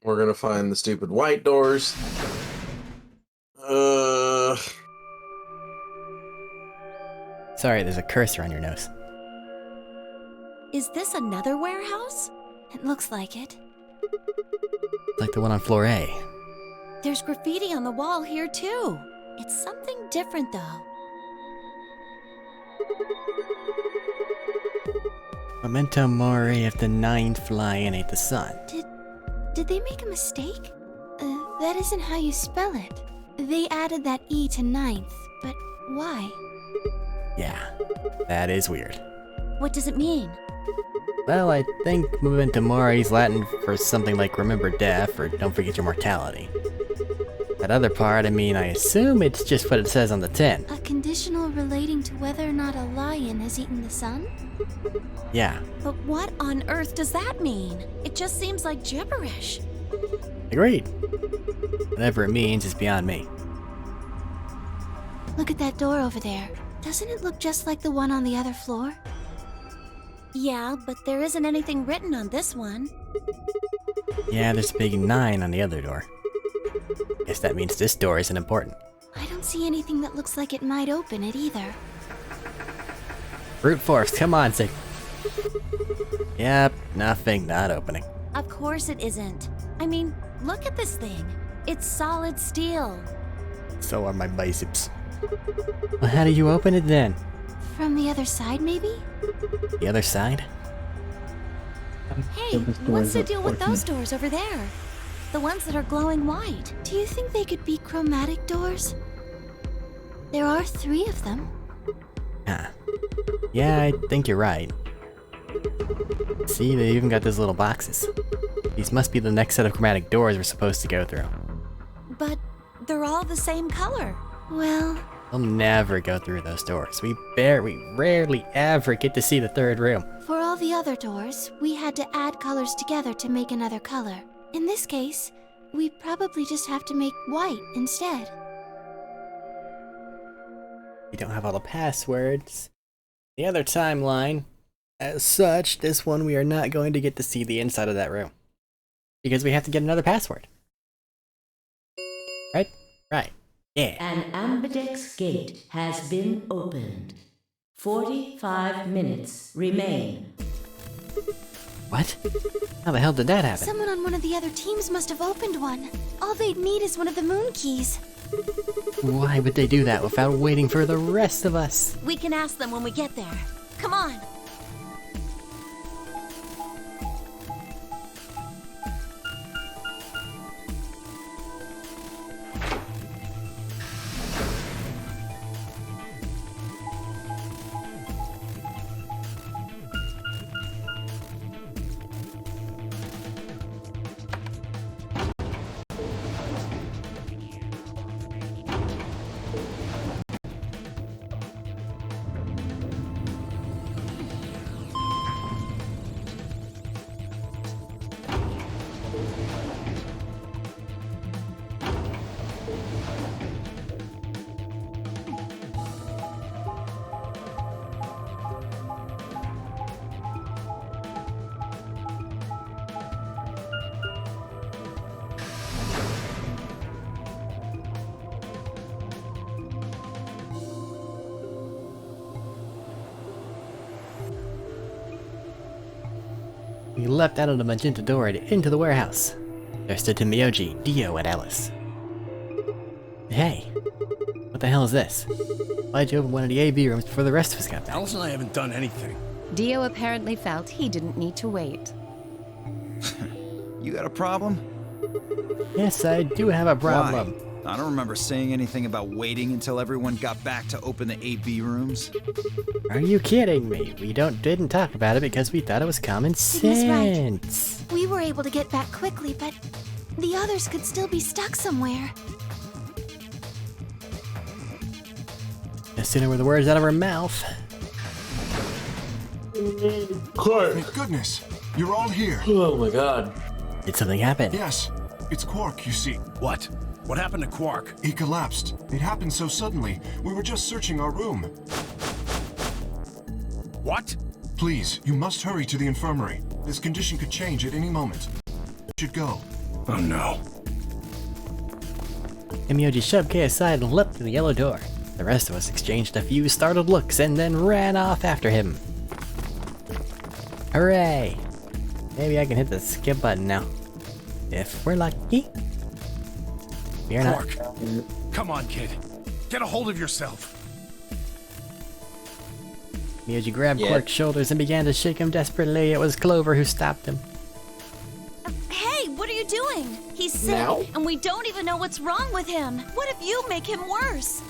We're gonna find the stupid white doors. Sorry, there's a cursor on your nose. Is this another warehouse? It looks like it. Like the one on floor A. There's graffiti on the wall here too. It's something different though. Memento mori if the ninth flying ain't the sun. Did they make a mistake? That isn't how you spell it. They added that E to ninth, but why? Yeah, that is weird. What does it mean? Well, I think memento mori is Latin for something like remember death or don't forget your mortality. That other part, I assume it's just what it says on the tin. A conditional relating to whether or not a lion has eaten the sun? Yeah. But what on earth does that mean? It just seems like gibberish. Agreed. Whatever it means is beyond me. Look at that door over there. Doesn't it look just like the one on the other floor? Yeah, but there isn't anything written on this one. Yeah, there's a big 9 on the other door. Guess that means this door isn't important. I don't see anything that looks like it might open it either. Brute force, come on, Sig. Yep, nothing, not opening. Of course it isn't. I mean, look at this thing. It's solid steel. So are my biceps. Well, how do you open it then? From the other side, maybe? The other side? Hey, what's the deal with those doors over there? The ones that are glowing white. Do you think they could be chromatic doors? There are 3 of them. Huh. Yeah, I think you're right. See, they even got those little boxes. These must be the next set of chromatic doors we're supposed to go through. But they're all the same color. Well, We'll never go through those doors. We rarely ever get to see the third room. for all the other doors, we had to add colors together to make another color. In this case, we probably just have to make white instead. We don't have all the passwords. The other timeline. As such, this one we are not going to get to see the inside of that room. Because we have to get another password. Right? Right. Yeah. An ambidex gate has been opened. 45 minutes remain. What? How the hell did that happen? Someone on one of the other teams must have opened one. All they'd need is one of the moon keys. Why would they do that without waiting for the rest of us? We can ask them when we get there. Come on. We leapt out of the magenta door and into the warehouse. There stood Miyoji, Dio, and Alice. Hey, what the hell is this? Why'd you open one of the AB rooms before the rest of us got back? Alice and I haven't done anything. Dio apparently felt he didn't need to wait. You got a problem? Yes, I do have a problem. Why? I don't remember saying anything about waiting until everyone got back to open the AB rooms. Are you kidding me? We didn't talk about it because we thought it was common Sigma's right. sense. We were able to get back quickly, but the others could still be stuck somewhere. The sooner were the words out of her mouth. Clark! Thank goodness. You're all here. Oh my god. Did something happen? Yes. It's Quark, you see. What? What happened to Quark? He collapsed. It happened so suddenly. We were just searching our room. What? Please, you must hurry to the infirmary. This condition could change at any moment. You should go. Oh no. Myoji shoved Kay aside and leapt through the yellow door. The rest of us exchanged a few startled looks and then ran off after him. Hooray! Maybe I can hit the skip button now. If we're lucky. We're not. Quark. Come on, kid. Get a hold of yourself. Myoji grabbed Quark's shoulders and began to shake him desperately. It was Clover who stopped him. Hey, what are you doing? He's sick, Now? and we don't even know what's wrong with him. What if you make him worse?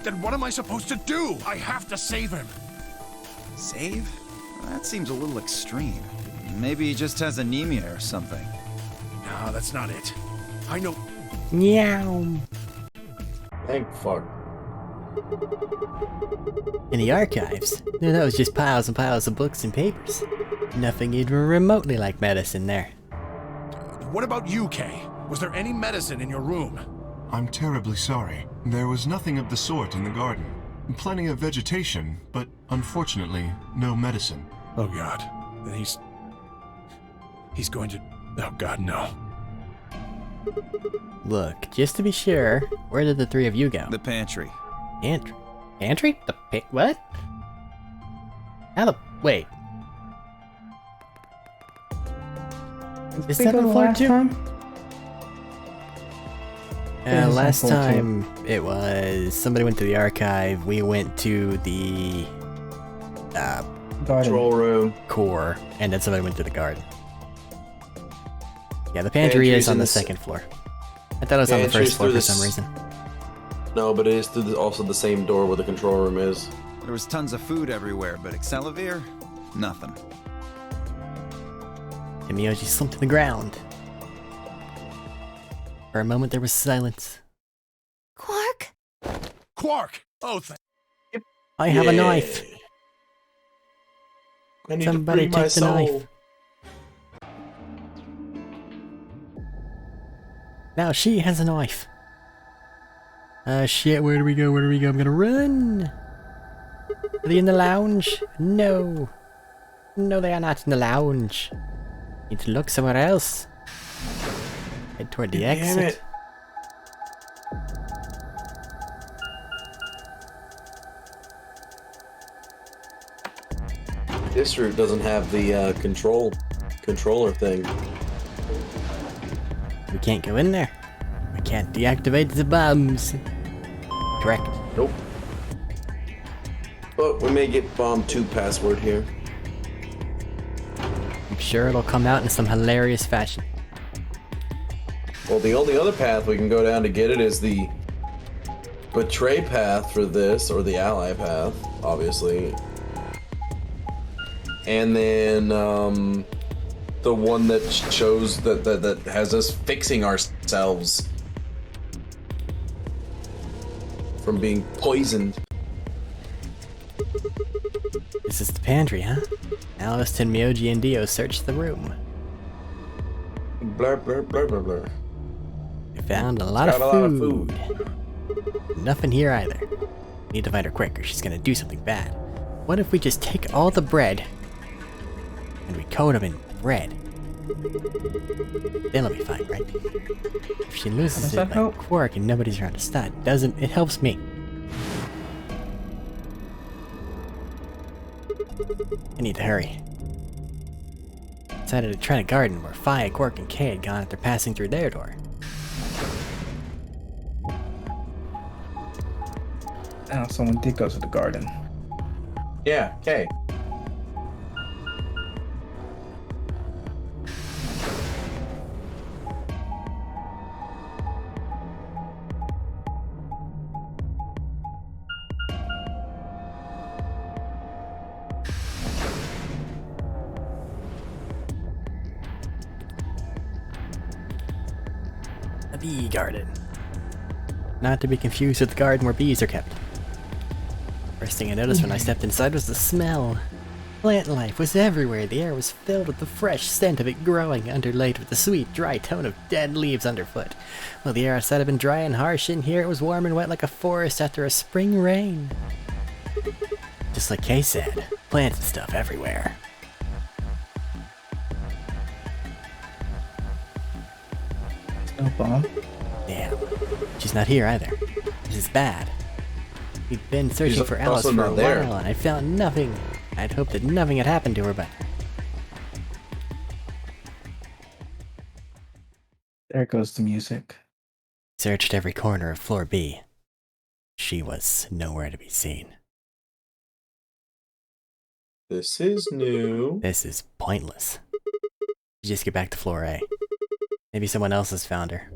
Then what am I supposed to do? I have to save him. Save? That seems a little extreme. Maybe he just has anemia or something. No, that's not it. I know. Meow. Thank fuck. In the archives, that was just piles and piles of books and papers. Nothing even remotely like medicine there. What about you, Kay? Was there any medicine in your room? I'm terribly sorry. There was nothing of the sort in the garden. Plenty of vegetation, but unfortunately, no medicine. Oh god. Then he's going to... Oh god, no. Look, just to be sure, where did the three of you go? The pantry. Pantry? Pantry? What? How the... Wait. Is that on floor 2? Last time it was... Somebody went to the archive, we went to the... Control room. core, and then somebody went to the garden. Yeah, the pantry is on the second floor. I thought it was on the first floor for some reason. No, but it is through also the same door where the control room is. There was tons of food everywhere, but Excelivir? Nothing. And Myoji slumped to the ground. For a moment there was silence. Quark? Quark! Oh, I have a knife. I need Somebody to free my take the soul. knife. Now she has a knife. Shit, where do we go? Where do we go? I'm gonna run! Are they in the lounge? No. No, they are not in the lounge. Need to look somewhere else. Head toward the Damn exit. it. This route doesn't have the controller thing. We can't go in there. We can't deactivate the bombs. Correct. Nope. But we may get bomb 2 password here. I'm sure it'll come out in some hilarious fashion. Well, the only other path we can go down to get it is the betray path for this, or the ally path, obviously. And then the one that shows that has us fixing ourselves from being poisoned. This is the pantry, huh? Alice, Myoji, and Dio searched the room. Blur blur blur blur blur. We found a lot Got of a lot of food. Nothing here either. Need to find her quick or she's gonna do something bad. What if we just take all the bread and we coat them in bread? Then it'll be fine, right? If she loses it like Quark and nobody's around to stop, it helps me. I need to hurry. Decided to try the garden where Fi, Quark, and Kay had gone after passing through their door. Oh, someone did go to the garden. Yeah, okay. The bee garden. Not to be confused with the garden where bees are kept. First thing I noticed when I stepped inside was the smell. Plant life was everywhere. The air was filled with the fresh scent of it growing, underlaid with the sweet, dry tone of dead leaves underfoot. While the air outside had been dry and harsh, in here it was warm and wet like a forest after a spring rain. Just like Kay said, plants and stuff everywhere. No bomb. Damn. She's not here either. This is bad. We've been searching She's for Alice also for a not there. while, and I found nothing. I'd hoped that nothing had happened to her, but... There goes the music. Searched every corner of floor B. She was nowhere to be seen. This is new. This is pointless. You just get back to floor A. Maybe someone else has found her.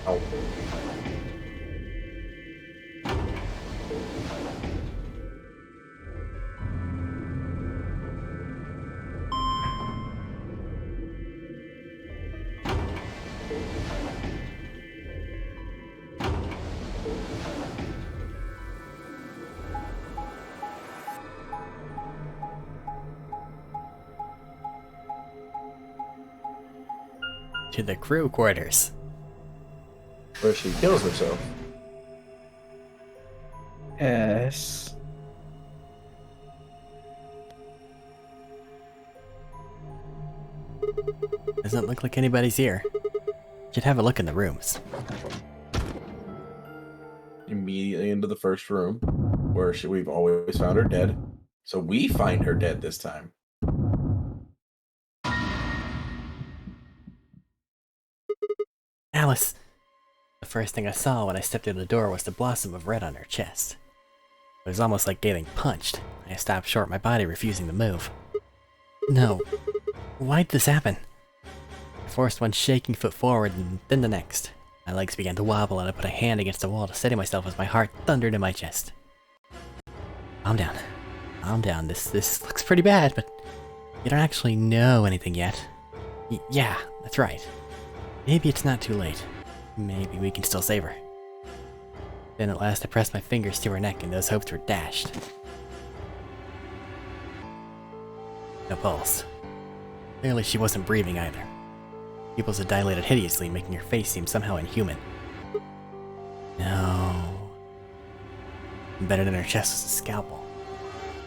Oh. To the crew quarters. Where she kills herself. Yes. Doesn't look like anybody's here. Should have a look in the rooms. Immediately into the first room, where we've always found her dead. So we find her dead this time. Alice! The first thing I saw when I stepped through the door was the blossom of red on her chest. It was almost like getting punched. I stopped short, my body refusing to move. No. Why'd this happen? I forced one shaking foot forward and then the next. My legs began to wobble and I put a hand against the wall to steady myself as my heart thundered in my chest. Calm down. Calm down. This looks pretty bad, but you don't actually know anything yet. Yeah, that's right. Maybe it's not too late. Maybe we can still save her. Then at last I pressed my fingers to her neck and those hopes were dashed. No pulse. Clearly she wasn't breathing either. Pupils had dilated hideously, making her face seem somehow inhuman. No. Embedded in her chest was a scalpel.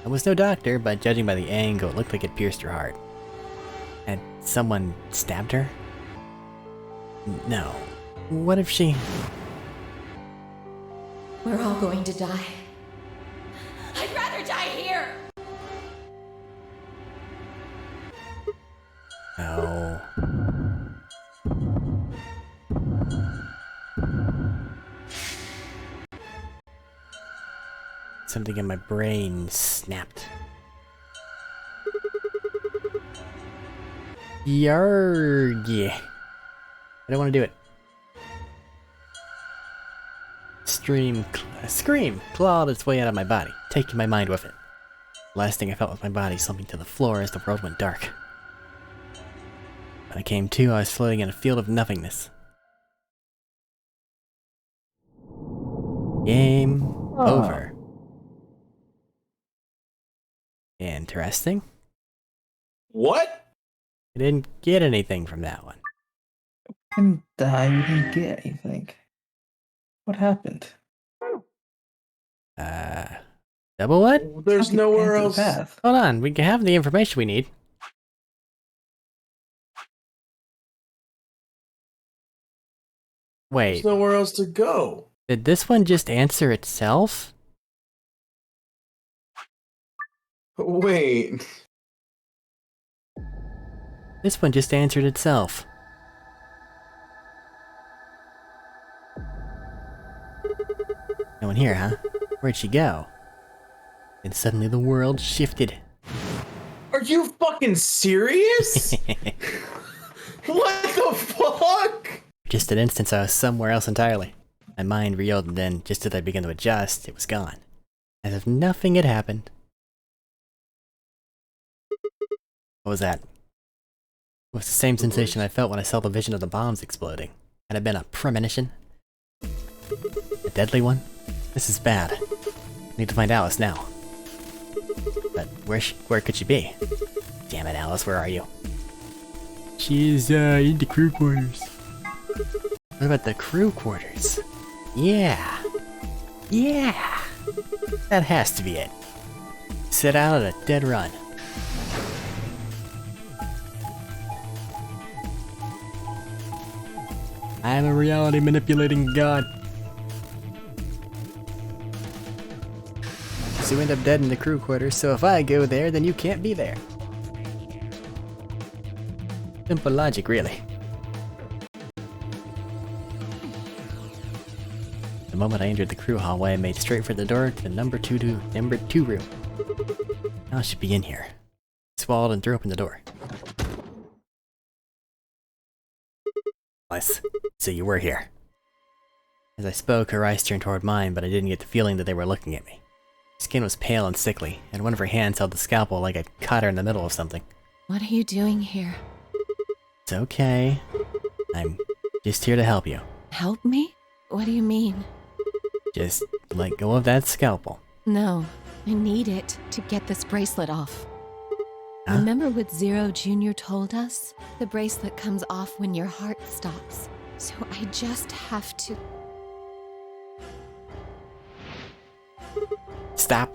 I was no doctor, but judging by the angle, it looked like it pierced her heart. Had someone stabbed her? No. What if she... We're all going to die. I'd rather die here! No. Something in my brain snapped. Yarg. I don't want to do it. Scream clawed its way out of my body, taking my mind with it. The last thing I felt was my body slumping to the floor as the world went dark. When I came to, I was floating in a field of nothingness. Game over. Interesting. What? I didn't get anything from that one. And die, you didn't get anything. What happened? Double what? There's nowhere else. Hold on, we have the information we need. Wait. There's nowhere else to go. Did this one just answer itself? Wait. This one just answered itself. No one here, huh? Where'd she go? And suddenly the world shifted. Are you fucking serious? What the fuck? For just an instant, I was somewhere else entirely. My mind reeled, and then, just as I began to adjust, it was gone. As if nothing had happened. What was that? It was the same sensation I felt when I saw the vision of the bombs exploding. Had it been a premonition? A deadly one? This is bad. I need to find Alice now. But where could she be? Damn it, Alice, where are you? She's, in the crew quarters. What about the crew quarters? Yeah. Yeah. That has to be it. Set out at a dead run. I'm a reality manipulating god. So you end up dead in the crew quarters, so if I go there, then you can't be there. Simple logic, really. The moment I entered the crew hallway, I made straight for the door to the number two room. Now I should be in here. I swallowed and threw open the door. Nice. So you were here. As I spoke, her eyes turned toward mine, but I didn't get the feeling that they were looking at me. Her skin was pale and sickly, and one of her hands held the scalpel like I'd caught her in the middle of something. What are you doing here? It's okay. I'm just here to help you. Help me? What do you mean? Just let go of that scalpel. No, I need it to get this bracelet off. Huh? Remember what Zero Jr. told us? The bracelet comes off when your heart stops. So I just have to... Stop!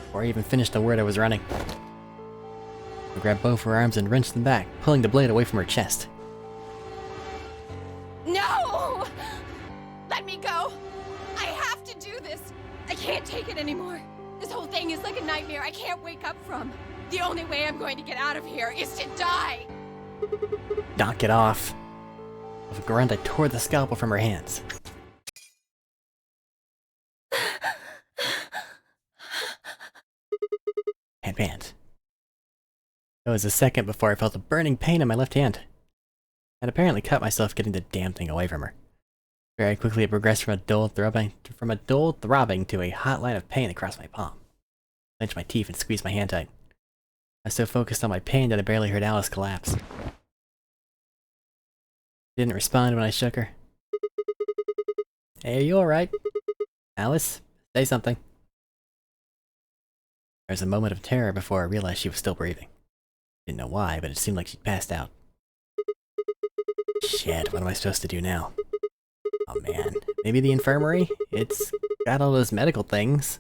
Before I even finished the word, I was running. I grabbed both her arms and wrenched them back, pulling the blade away from her chest. No! Let me go! I have to do this! I can't take it anymore. This whole thing is like a nightmare I can't wake up from. The only way I'm going to get out of here is to die! Knock it off. With a grunt, I tore the scalpel from her hands. Hand. It was a second before I felt a burning pain in my left hand. I'd apparently cut myself getting the damn thing away from her. Very quickly it progressed from a dull throbbing to a hot line of pain across my palm. I clenched my teeth and squeezed my hand tight. I was so focused on my pain that I barely heard Alice collapse. She didn't respond when I shook her. Hey, are you alright? Alice, say something. There was a moment of terror before I realized she was still breathing. Didn't know why, but it seemed like she'd passed out. Shit, what am I supposed to do now? Oh man, maybe the infirmary? It's got all those medical things.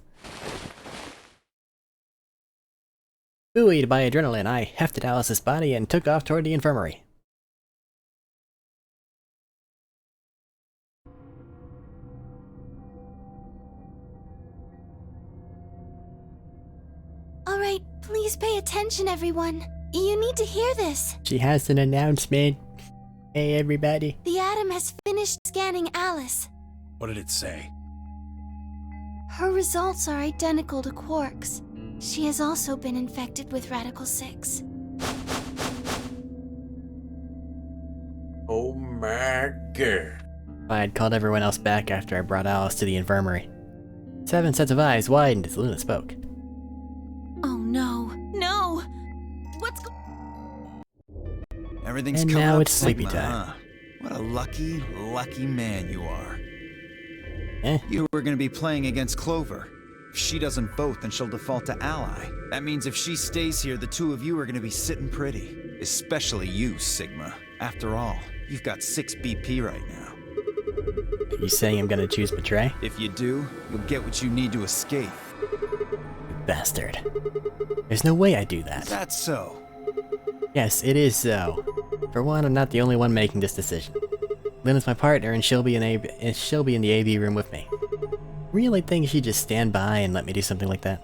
Buoyed by adrenaline, I hefted Alice's body and took off toward the infirmary. Alright, please pay attention, everyone. You need to hear this. She has an announcement. Hey everybody. The Atom has finished scanning Alice. What did it say? Her results are identical to Quark's. She has also been infected with Radical 6. Oh my god. I had called everyone else back after I brought Alice to the infirmary. 7 sets of eyes widened as Luna spoke. Oh no. No! What's Everything's And coming now up it's sleepy Sigma, time. huh? What a lucky, lucky man you are. Eh? You were gonna be playing against Clover. If she doesn't vote, then she'll default to ally. That means if she stays here, the two of you are gonna be sitting pretty. Especially you, Sigma. After all, you've got 6 BP right now. Are you saying I'm gonna choose Betray? If you do, you'll get what you need to escape. You bastard. There's no way I do that. Is that so? Yes, it is so. For one, I'm not the only one making this decision. Luna's my partner and she'll be in the AV room with me. Really think she'd just stand by and let me do something like that?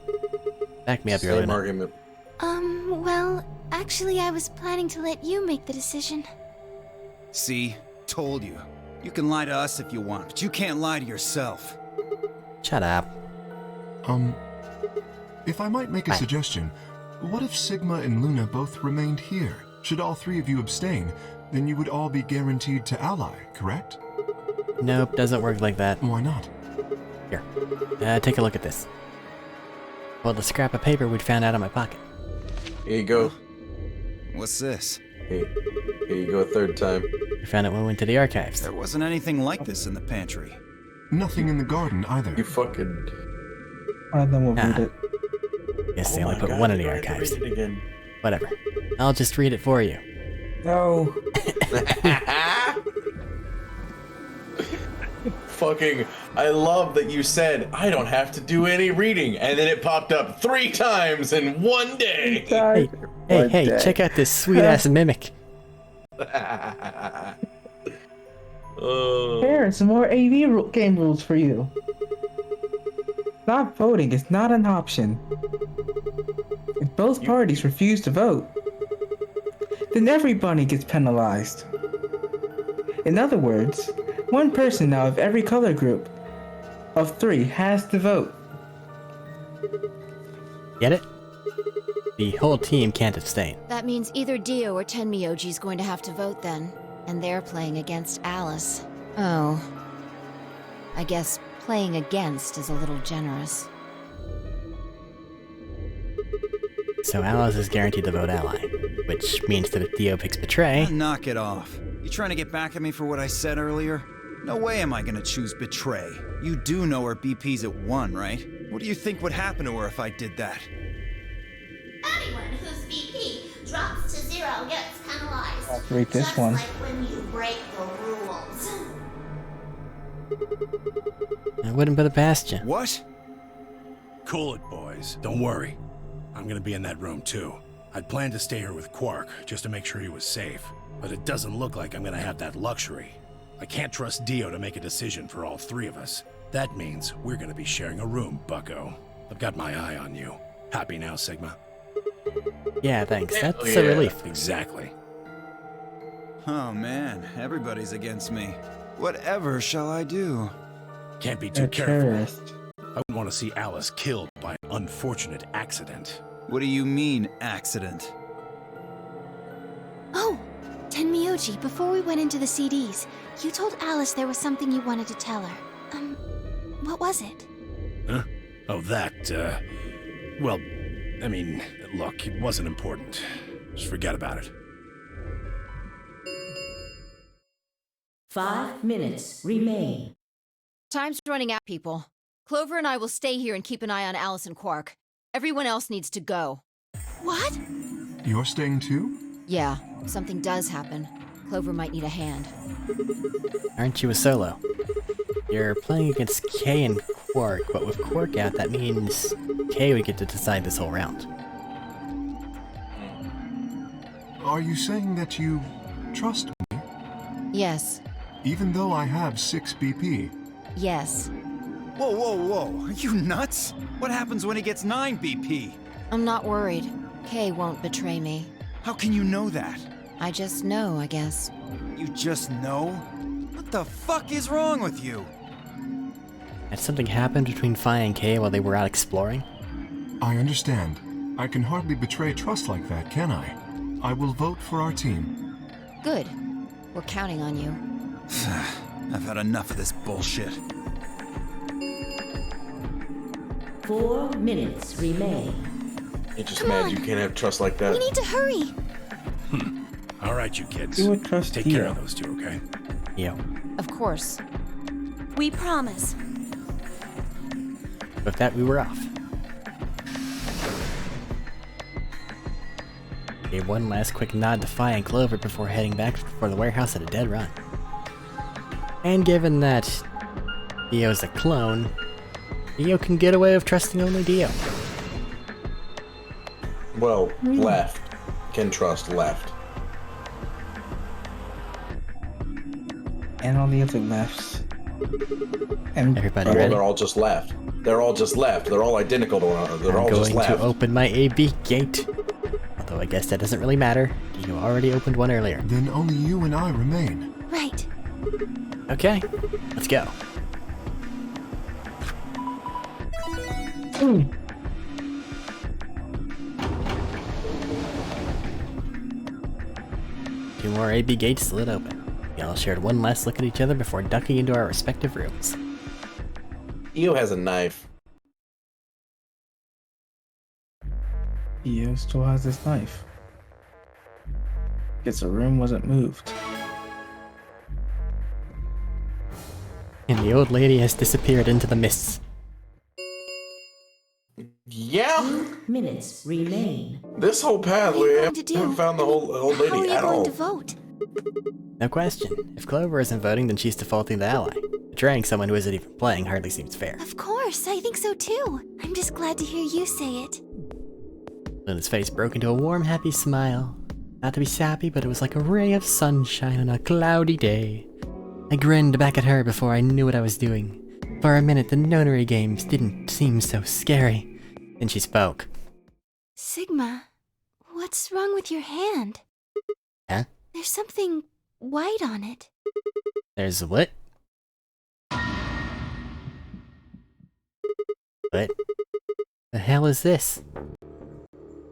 Back me up here, Same Luna. argument. Well, actually I was planning to let you make the decision. See? Told you. You can lie to us if you want, but you can't lie to yourself. Shut up. If I might make a suggestion, what if Sigma and Luna both remained here? Should all 3 of you abstain, then you would all be guaranteed to ally, correct? Nope, doesn't work like that. Why not? Here, take a look at this. Well, the scrap of paper we'd found out of my pocket. Here you go. What's this? Here you go a third time. We found it when we went to the archives. There wasn't anything like this in the pantry. Nothing in the garden either. You fucking... Alright, then we'll Nah. read it. Guess they Oh only my put God, one in the I have to archives. read it again. Whatever. I'll just read it for you. No. Fucking, I love that you said, I don't have to do any reading, and then it popped up 3 times in one day. Hey, check out this sweet ass mimic. Here are some more game rules for you. Not voting is not an option. If both parties refuse to vote, then everybody gets penalized. In other words, one person out of every color group of 3 has to vote. Get it? The whole team can't abstain. That means either Dio or Tenmyoji's going to have to vote then. And they're playing against Alice. Oh. I guess playing against is a little generous. So Alice is guaranteed to vote ally, which means that if Dio picks Betray... Knock it off. You trying to get back at me for what I said earlier? No way am I gonna choose Betray. You do know her BP's at 1, right? What do you think would happen to her if I did that? Anyone whose BP drops to 0 gets penalized. I'll rate this just one. like when you break the rules. I wouldn't put it past you. What? Cool it, boys. Don't worry. I'm gonna be in that room too. I'd planned to stay here with Quark, just to make sure he was safe. But it doesn't look like I'm gonna have that luxury. I can't trust Dio to make a decision for all 3 of us. That means we're gonna be sharing a room, bucko. I've got my eye on you. Happy now, Sigma? Yeah, thanks. That's a relief. Exactly. Oh man, everybody's against me. Whatever shall I do? Can't be too A careful. terrorist. I wouldn't want to see Alice killed by an unfortunate accident. What do you mean, accident? Oh, Tenmyoji, before we went into the CDs, you told Alice there was something you wanted to tell her. What was it? Huh? Oh, that, well, I mean, look, it wasn't important. Just forget about it. 5 minutes remain. Time's running out, people. Clover and I will stay here and keep an eye on Alice and Quark. Everyone else needs to go. What? You're staying too? Yeah, if something does happen, Clover might need a hand. Aren't you a solo? You're playing against Kay and Quark, but with Quark out, that means Kay would get to decide this whole round. Are you saying that you trust me? Yes. Even though I have 6 BP? Yes. Whoa, whoa, whoa. Are you nuts? What happens when he gets 9 BP? I'm not worried. Kay won't betray me. How can you know that? I just know, I guess. You just know? What the fuck is wrong with you? Had something happened between Fi and Kay while they were out exploring? I understand. I can hardly betray trust like that, can I? I will vote for our team. Good. We're counting on you. I've had enough of this bullshit. 4 minutes remain. You're just mad you can't have trust like that. We need to hurry. All right, you kids. You would trust Take Dio. care of those 2, okay? Yo. Of course. We promise. With that, we were off. Gave one last quick nod to Fi and Clover before heading back for the warehouse at a dead run. And given that Dio's a clone, Dio can get away with trusting only Dio. Well, left. Can trust left. And all the other lefts. And Everybody Well, ready? they're all just left. They're all just left. They're all identical to one another. They're all I'm just going left. to open my AB gate. Although I guess that doesn't really matter. Dio already opened one earlier. Then only you and I remain. Right. Okay, let's go. Two more AB gates slid open. We all shared one last look at each other before ducking into our respective rooms. Dio has a knife. Dio still has his knife. Guess the room wasn't moved. And the old lady has disappeared into the mists. Yeah. 2 minutes remain. This whole path, What are we you going to do? haven't found the old How are lady you at going all. to vote? No question. If Clover isn't voting, then she's defaulting to ally. Betraying someone who isn't even playing hardly seems fair. Of course, I think so too. I'm just glad to hear you say it. Luna's face broke into a warm, happy smile. Not to be sappy, but it was like a ray of sunshine on a cloudy day. I grinned back at her before I knew what I was doing. For a minute, the nonary games didn't seem so scary. Then she spoke. Sigma, what's wrong with your hand? Huh? There's something white on it. There's what? What the hell is this?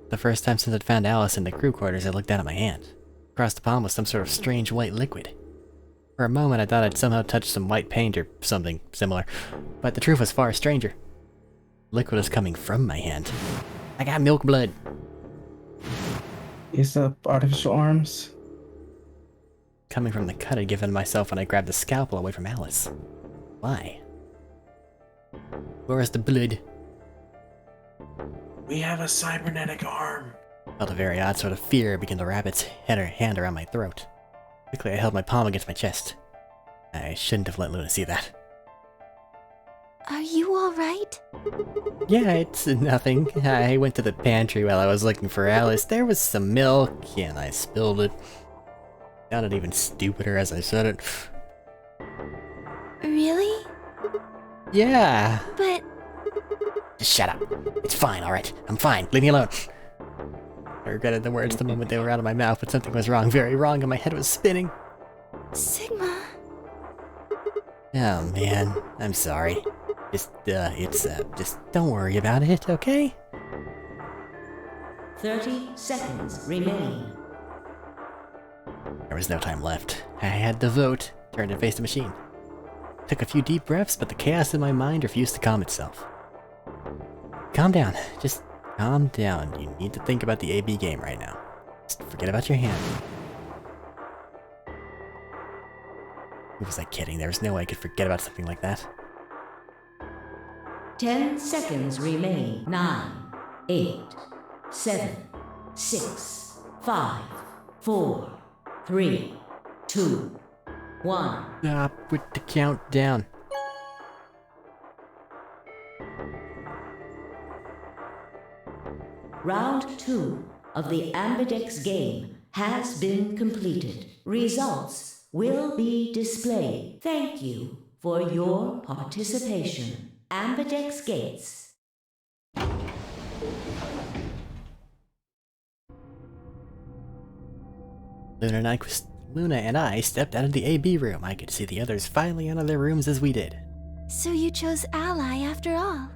The first time since I'd found Alice in the crew quarters, I looked down at my hand. Across the palm was some sort of strange white liquid. For a moment, I thought I'd somehow touched some white paint or something similar, but the truth was far stranger. Liquid was coming from my hand. I got milk blood. Is up artificial arms? Coming from the cut I'd given myself when I grabbed the scalpel away from Alice. Why? Where is the blood? We have a cybernetic arm. I felt a very odd sort of fear begin to wrap its hand around my throat. Quickly, I held my palm against my chest. I shouldn't have let Luna see that. Are you alright? Yeah, it's nothing. I went to the pantry while I was looking for Alice. There was some milk, and I spilled it. Sounded even stupider as I said it. Really? Yeah. But... Just shut up. It's fine, alright. I'm fine. Leave me alone. I regretted the words the moment they were out of my mouth, but something was wrong, very wrong, and my head was spinning. Sigma... Oh man, I'm sorry. Just don't worry about it, okay? 30 seconds remain. There was no time left. I had to vote. Turned and faced the machine. Took a few deep breaths, but the chaos in my mind refused to calm itself. Calm down. Just calm down. You need to think about the AB game right now. Just forget about your hand. Who was I kidding? There was no way I could forget about something like that. 10 seconds remain. 9, 8, 7, 6, 5, 4, 3, 2, 1. Stop with the countdown. Round 2 of the Ambidex game has been completed. Results will be displayed. Thank you for your participation. Ambidex gates. Luna and I stepped out of the AB room. I could see the others filing out of their rooms as we did. So you chose Ally after all?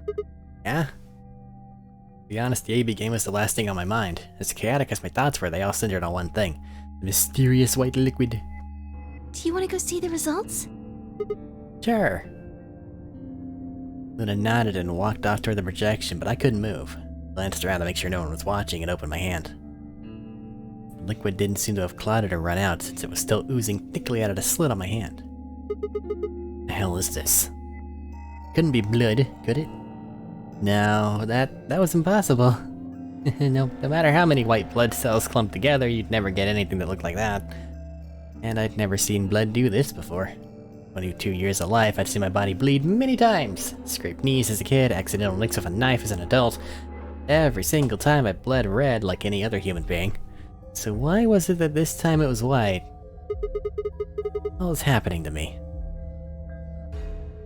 Yeah? To be honest, the AB game was the last thing on my mind. As chaotic as my thoughts were, they all centered on one thing. The mysterious white liquid. Do you want to go see the results? Sure. Luna nodded and walked off toward the projection, but I couldn't move. Glanced around to make sure no one was watching and opened my hand. The liquid didn't seem to have clotted or run out, since it was still oozing thickly out of the slit on my hand. The hell is this? Couldn't be blood, could it? No, that was impossible. No matter how many white blood cells clumped together, you'd never get anything that looked like that. And I'd never seen blood do this before. 22 years of life, I'd seen my body bleed many times. Scraped knees as a kid, accidental nicks with a knife as an adult. Every single time I bled red like any other human being. So why was it that this time it was white? What was happening to me?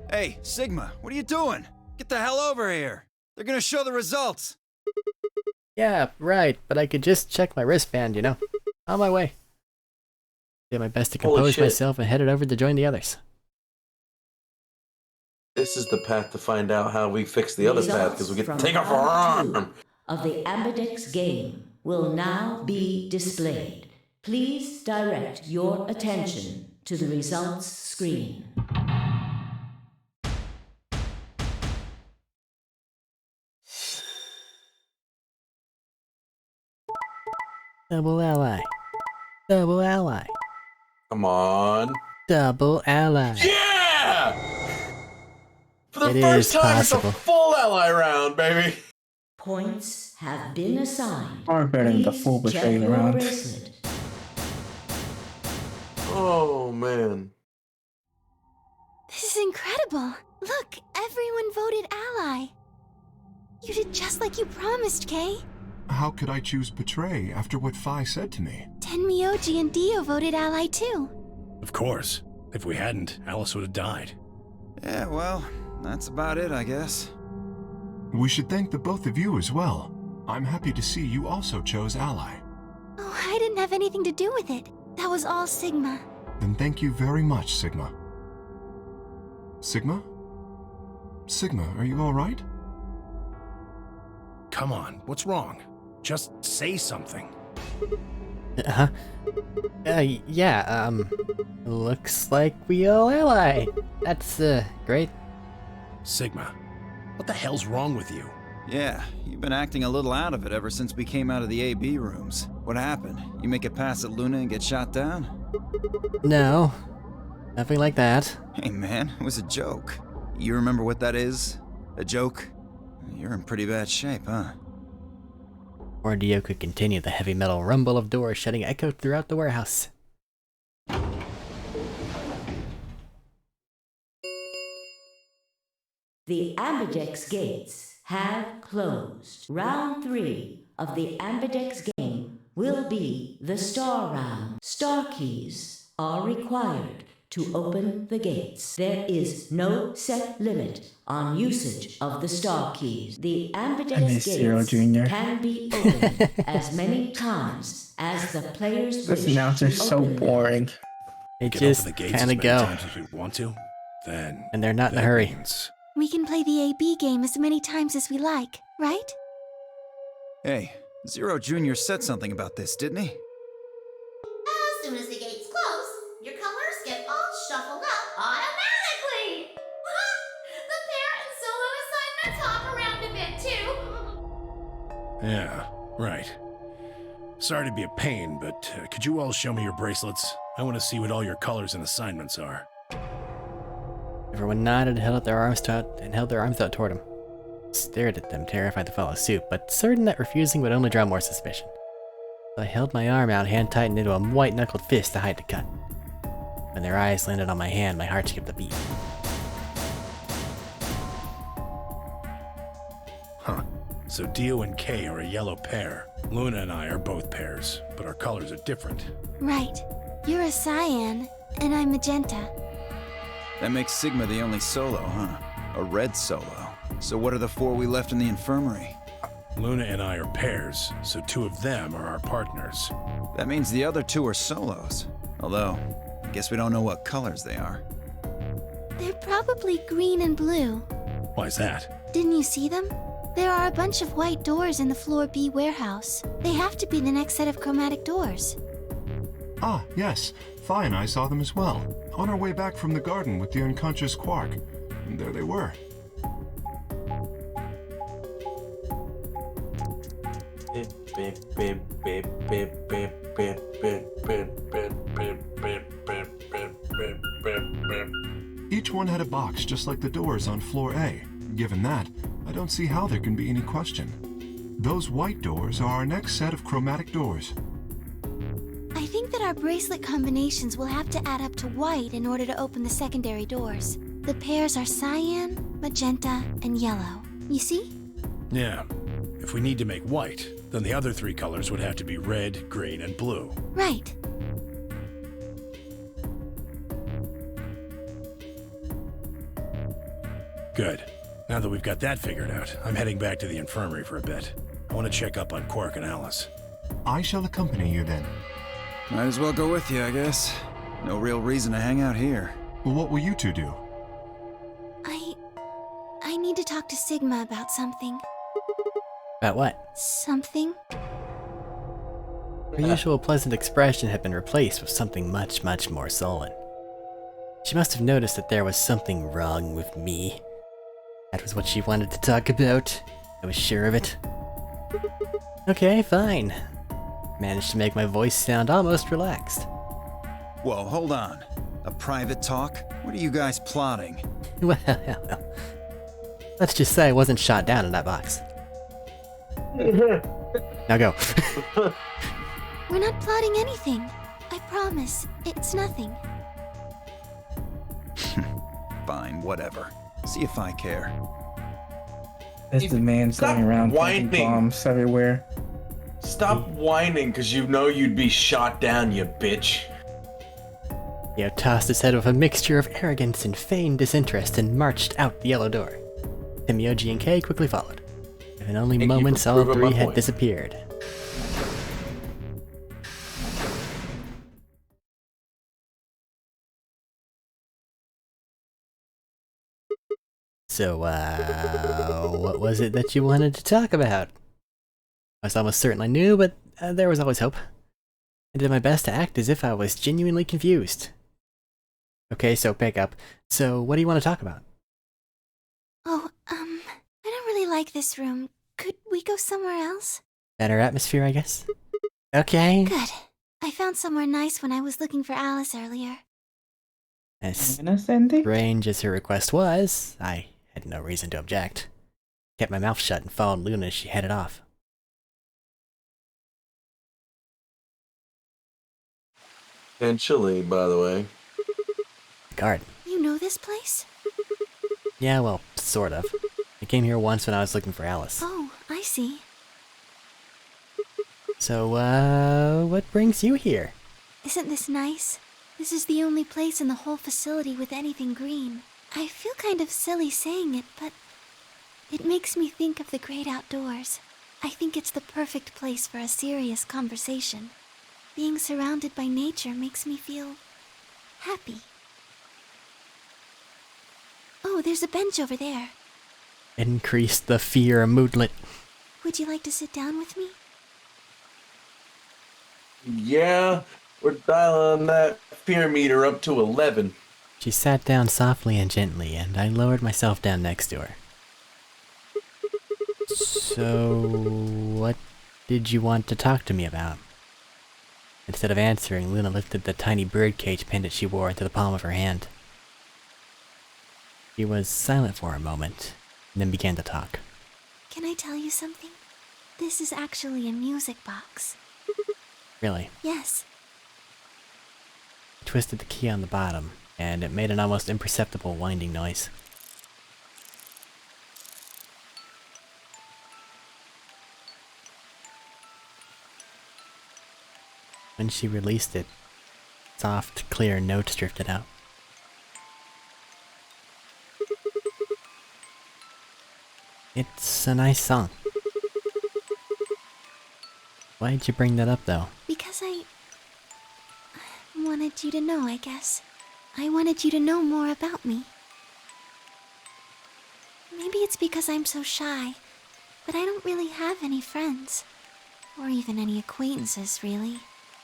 Hey, Sigma, what are you doing? Get the hell over here. They're gonna show the results. Yeah, right, but I could just check my wristband, you know. On my way. Did my best to compose myself and headed over to join the others. This is the path to find out how we fix the other path, because we get to take off our arm. Of the Ambidex game will now be displayed. Please direct your attention to the results screen. Double ally. Double ally. Come on. Double ally. Yeah! For the It first is time, possible. it's a full ally round, baby. Points have been assigned. Far better than the full Please check betrayal your round. bracelet. Oh, man. This is incredible. Look, everyone voted Ally. You did just like you promised, Kay. How could I choose Betray after what Phi said to me? Tenmyoji and Dio voted Ally too. Of course. If we hadn't, Alice would have died. Yeah, well, that's about it, I guess. We should thank the both of you as well. I'm happy to see you also chose Ally. Oh, I didn't have anything to do with it. That was all Sigma. Then thank you very much, Sigma. Sigma? Sigma, are you alright? Come on, what's wrong? Just say something. Uh-huh. Looks like we all ally. That's, great. Sigma, what the hell's wrong with you? Yeah, you've been acting a little out of it ever since we came out of the AB rooms. What happened? You make it past at Luna and get shot down? No. Nothing like that. Hey man, it was a joke. You remember what that is? A joke? You're in pretty bad shape, huh? Or Dio could continue. The heavy metal rumble of doors shutting echoed throughout the warehouse. The Ambidex gates have closed. Round 3 of the Ambidex game will be the Star Round. Star keys are required to open the gates. There is no set limit on usage of the Star keys. The Ambidex gates can be opened as many times as the players wish. This announcer's so boring. They Can just open the gates kind as of many go. times as we want to, then And they're not in a that hurry. means- We can play the AB game as many times as we like, right? Hey, Zero Jr. said something about this, didn't he? As soon as the gates close, your colors get all shuffled up automatically. The pair and solo assignments hop around a bit too. Yeah, right. Sorry to be a pain, but could you all show me your bracelets? I want to see what all your colors and assignments are. Everyone nodded and held their arms out toward him. Stared at them, terrified to follow suit, but certain that refusing would only draw more suspicion. So I held my arm out, hand tightened into a white-knuckled fist to hide the cut. When their eyes landed on my hand, my heart skipped a beat. Huh. So Dio and Kay are a yellow pair. Luna and I are both pairs, but our colors are different. Right. You're a cyan, and I'm magenta. That makes Sigma the only solo, huh? A red solo. So what are the 4 we left in the infirmary? Luna and I are pairs, so 2 of them are our partners. That means the other 2 are solos. Although, I guess we don't know what colors they are. They're probably green and blue. Why's that? Didn't you see them? There are a bunch of white doors in the Floor B warehouse. They have to be the next set of chromatic doors. Ah, yes. Phi and I saw them as well. On our way back from the garden with the unconscious Quark. And there they were. Each one had a box just like the doors on floor A. Given that, I don't see how there can be any question. Those white doors are our next set of chromatic doors. I think that our bracelet combinations will have to add up to white in order to open the secondary doors. The pairs are cyan, magenta, and yellow. You see? Yeah. If we need to make white, then the other 3 colors would have to be red, green, and blue. Right. Good. Now that we've got that figured out, I'm heading back to the infirmary for a bit. I want to check up on Quark and Alice. I shall accompany you then. Might as well go with you, I guess. No real reason to hang out here. Well, what will you 2 do? I need to talk to Sigma about something. About what? Something? Her usual pleasant expression had been replaced with something much, much more sullen. She must have noticed that there was something wrong with me. That was what she wanted to talk about. I was sure of it. Okay, fine. Managed to make my voice sound almost relaxed. Whoa, hold on. A private talk? What are you guys plotting? Well, let's just say I wasn't shot down in that box. Now go. We're not plotting anything. I promise. It's nothing. Fine, whatever. See if I care. This the man's Stop going around whining. planting bombs everywhere. Stop whining, because you know you'd be shot down, you bitch. Theo tossed his head with a mixture of arrogance and feigned disinterest and marched out the yellow door. Timioji and Kay quickly followed. In only Thank you for moments, all proving my three had point. disappeared. So, what was it that you wanted to talk about? I was almost certain I knew, but there was always hope. I did my best to act as if I was genuinely confused. Okay, so pick up. So, what do you want to talk about? Oh, I don't really like this room. Could we go somewhere else? Better atmosphere, I guess? Okay. Good. I found somewhere nice when I was looking for Alice earlier. As Innocent? strange as her request was, I had no reason to object. Kept my mouth shut and followed Luna as she headed off. And chili, by the way. Garden. You know this place? Yeah, well, sort of. I came here once when I was looking for Alice. Oh, I see. So, what brings you here? Isn't this nice? This is the only place in the whole facility with anything green. I feel kind of silly saying it, but it makes me think of the great outdoors. I think it's the perfect place for a serious conversation. Being surrounded by nature makes me feel happy. Oh, there's a bench over there. Increase the fear moodlet. Would you like to sit down with me? Yeah, we're dialing that fear meter up to 11. She sat down softly and gently, and I lowered myself down next to her. So, what did you want to talk to me about? Instead of answering, Luna lifted the tiny birdcage pendant she wore to the palm of her hand. She was silent for a moment, and then began to talk. Can I tell you something? This is actually a music box. Really? Yes. I twisted the key on the bottom, and it made an almost imperceptible winding noise. When she released it, soft, clear notes drifted out. It's a nice song. Why'd you bring that up, though? Because I wanted you to know, I guess. I wanted you to know more about me. Maybe it's because I'm so shy, but I don't really have any friends. Or even any acquaintances, really.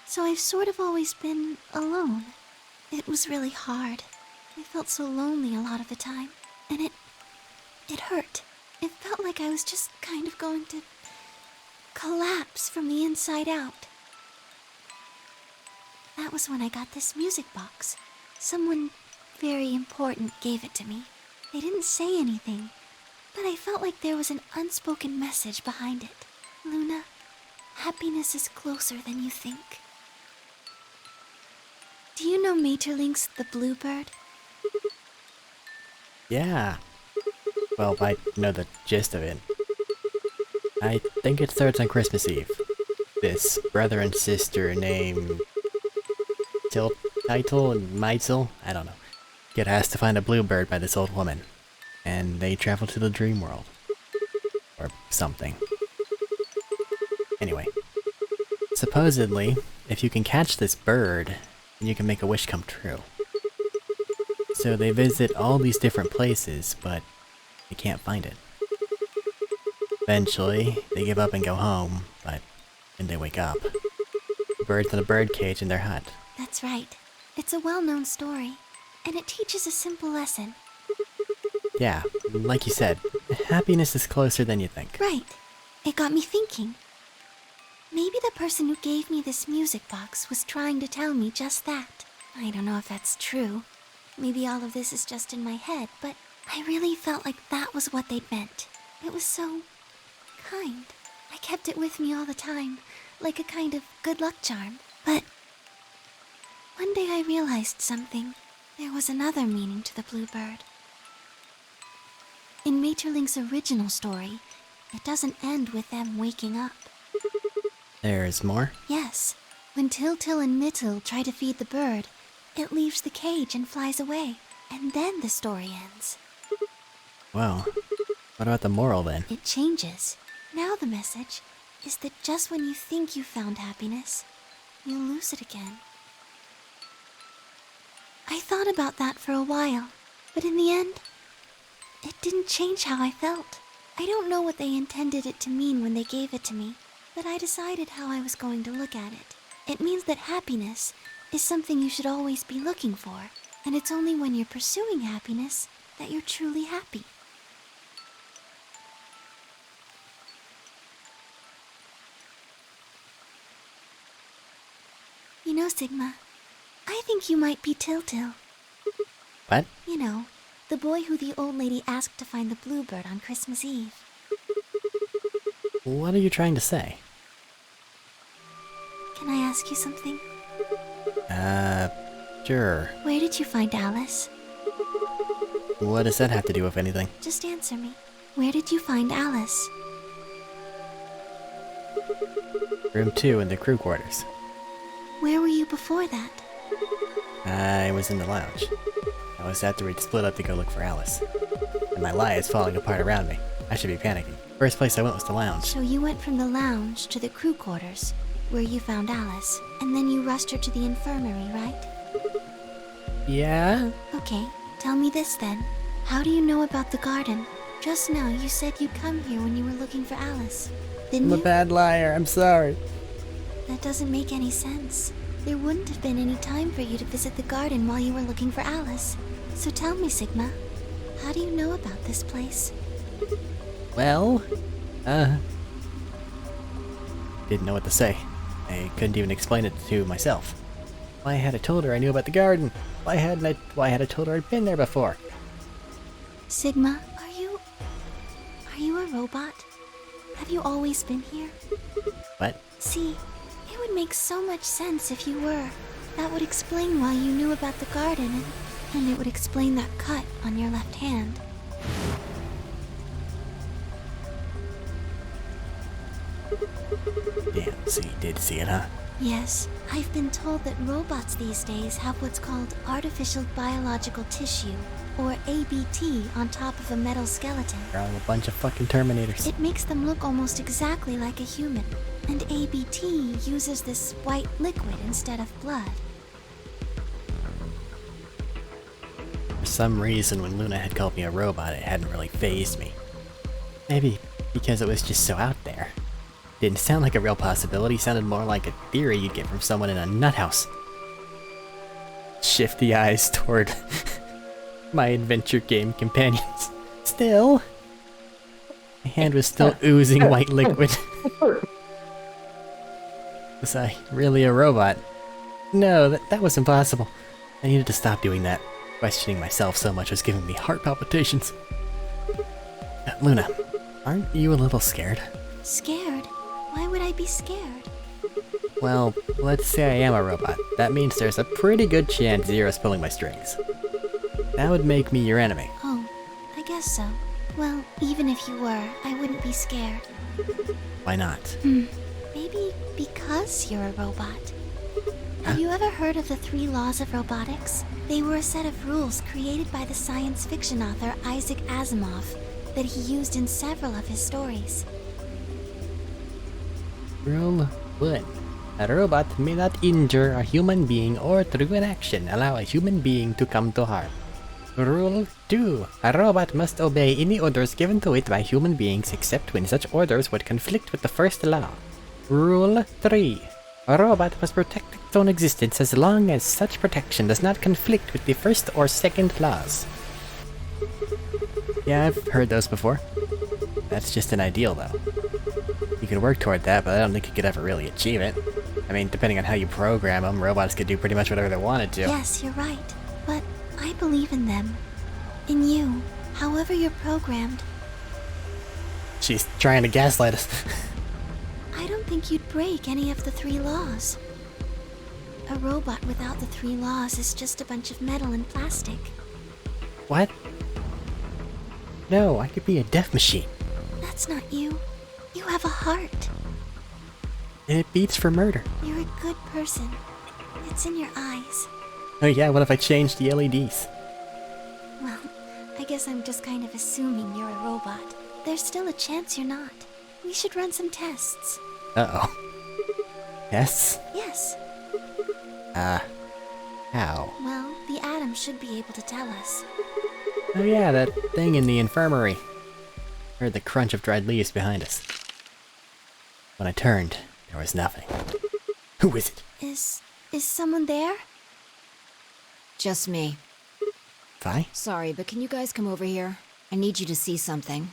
So I've sort of always been alone. It was really hard. I felt so lonely a lot of the time. And it hurt. It felt like I was just kind of going to collapse from the inside out. That was when I got this music box. Someone very important gave it to me. They didn't say anything, but I felt like there was an unspoken message behind it. Luna, happiness is closer than you think. Do you know Maeterlinck's The Bluebird? Yeah. Well, I know the gist of it. I think it starts on Christmas Eve. This brother and sister named Title and Meitzel, I don't know, get asked to find a bluebird by this old woman, and they travel to the dream world. Or something. Anyway, supposedly, if you can catch this bird, then you can make a wish come true. So they visit all these different places, but they can't find it. Eventually, they give up and go home, but then they wake up. The bird's in a birdcage in their hut. That's right. It's a well-known story, and it teaches a simple lesson. Yeah, like you said, happiness is closer than you think. Right. It got me thinking. Maybe the person who gave me this music box was trying to tell me just that. I don't know if that's true. Maybe all of this is just in my head, but I really felt like that was what they'd meant. It was so kind. I kept it with me all the time, like a kind of good luck charm. But one day I realized something. There was another meaning to the bluebird. In Maeterlinck's original story, it doesn't end with them waking up. There's more? Yes. When Till and Mittel try to feed the bird, it leaves the cage and flies away. And then the story ends. Well, what about the moral then? It changes. Now the message is that just when you think you found happiness, you lose it again. I thought about that for a while, but in the end, it didn't change how I felt. I don't know what they intended it to mean when they gave it to me, but I decided how I was going to look at it. It means that happiness is something you should always be looking for, and it's only when you're pursuing happiness that you're truly happy. You know, Sigma, I think you might be Til-Til. What? You know, the boy who the old lady asked to find the bluebird on Christmas Eve. What are you trying to say? Can I ask you something? Sure. Where did you find Alice? What does that have to do with anything? Just answer me. Where did you find Alice? Room 2 in the crew quarters. Where were you before that? I was in the lounge. That was after we'd split up to go look for Alice. And my lie is falling apart around me. I should be panicking. First place I went was the lounge. So you went from the lounge to the crew quarters, where you found Alice, and then you rushed her to the infirmary, right? Yeah? Okay, tell me this then. How do you know about the garden? Just now you said you'd come here when you were looking for Alice, didn't you? I'm a bad liar, I'm sorry. That doesn't make any sense. There wouldn't have been any time for you to visit the garden while you were looking for Alice. So tell me, Sigma, how do you know about this place? Well, didn't know what to say. I couldn't even explain it to myself. Why had I told her I knew about the garden? Why had I told her I'd been there before? Sigma, are you a robot? Have you always been here? What? See, it would make so much sense if you were. That would explain why you knew about the garden, and it would explain that cut on your left hand. Damn, so you did see it, huh? Yes, I've been told that robots these days have what's called artificial biological tissue, or ABT, on top of a metal skeleton. They're all a bunch of fucking Terminators. It makes them look almost exactly like a human, and ABT uses this white liquid instead of blood. For some reason, when Luna had called me a robot, it hadn't really fazed me. Maybe because it was just so out there. Didn't sound like a real possibility, sounded more like a theory you'd get from someone in a nut house. Shifty eyes toward my adventure game companions. Still, my hand was still oozing white liquid. Was I really a robot? No, that was impossible. I needed to stop doing that. Questioning myself so much was giving me heart palpitations. Luna, aren't you a little scared? Scared? Why would I be scared? Well, let's say I am a robot. That means there's a pretty good chance Zero's pulling my strings. That would make me your enemy. Oh, I guess so. Well, even if you were, I wouldn't be scared. Why not? Maybe because you're a robot. Have you ever heard of the 3 laws of robotics? They were a set of rules created by the science fiction author Isaac Asimov that he used in several of his stories. Rule 1. A robot may not injure a human being or through an action allow a human being to come to harm. Rule 2. A robot must obey any orders given to it by human beings except when such orders would conflict with the first law. Rule 3. A robot must protect its own existence as long as such protection does not conflict with the first or second laws. Yeah, I've heard those before. That's just an ideal, though. You could work toward that, but I don't think you could ever really achieve it. I mean, depending on how you program them, robots could do pretty much whatever they wanted to. Yes, you're right. But I believe in them. In you, however you're programmed. She's trying to gaslight us. I don't think you'd break any of the 3 laws. A robot without the 3 laws is just a bunch of metal and plastic. What? No, I could be a death machine. That's not you. You have a heart. And it beats for murder. You're a good person. It's in your eyes. Oh yeah, what if I changed the LEDs? Well, I guess I'm just kind of assuming you're a robot. There's still a chance you're not. We should run some tests. Uh-oh. Yes? Yes. How? Well, the Atom should be able to tell us. Oh yeah, that thing in the infirmary. Heard the crunch of dried leaves behind us. When I turned, there was nothing. Who is it? Is someone there? Just me. Vi? Sorry, but can you guys come over here? I need you to see something.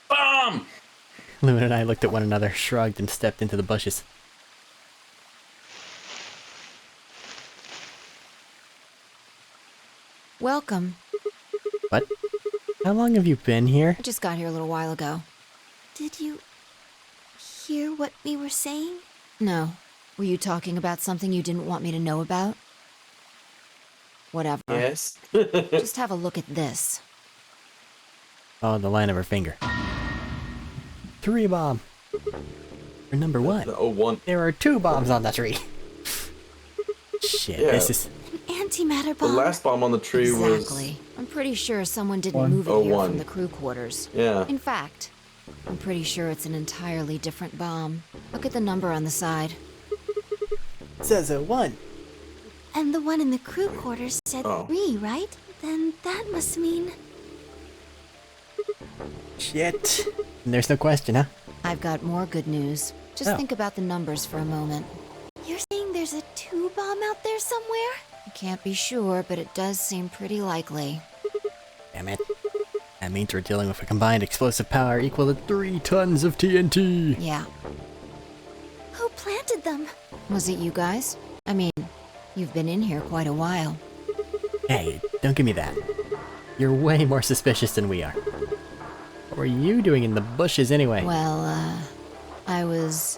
Bomb! Luna and I looked at one another, shrugged, and stepped into the bushes. Welcome. What? How long have you been here? I just got here a little while ago. Did you hear what we were saying? No. Were you talking about something you didn't want me to know about? Whatever. Yes. Just have a look at this. Oh, the line of her finger. 3 bomb. For number 1. The 01. There are 2 bombs on the tree. Shit, Yeah. this is... An antimatter The bomb. last bomb on the tree was... Exactly. I'm pretty sure someone didn't One. move it here 01. from the crew quarters. Yeah. In fact, I'm pretty sure it's an entirely different bomb. Look at the number on the side. Says a 1. And the one in the crew quarters said Oh. 3, right? Then that must mean... Shit. And there's no question, huh? I've got more good news. Just Oh. think about the numbers for a moment. You're saying there's a 2 bomb out there somewhere? I can't be sure, but it does seem pretty likely. Damn it. That means we're dealing with a combined explosive power equal to 3 tons of TNT. Yeah. Who planted them? Was it you guys? I mean, you've been in here quite a while. Hey, don't give me that. You're way more suspicious than we are. What were you doing in the bushes anyway? Well, I was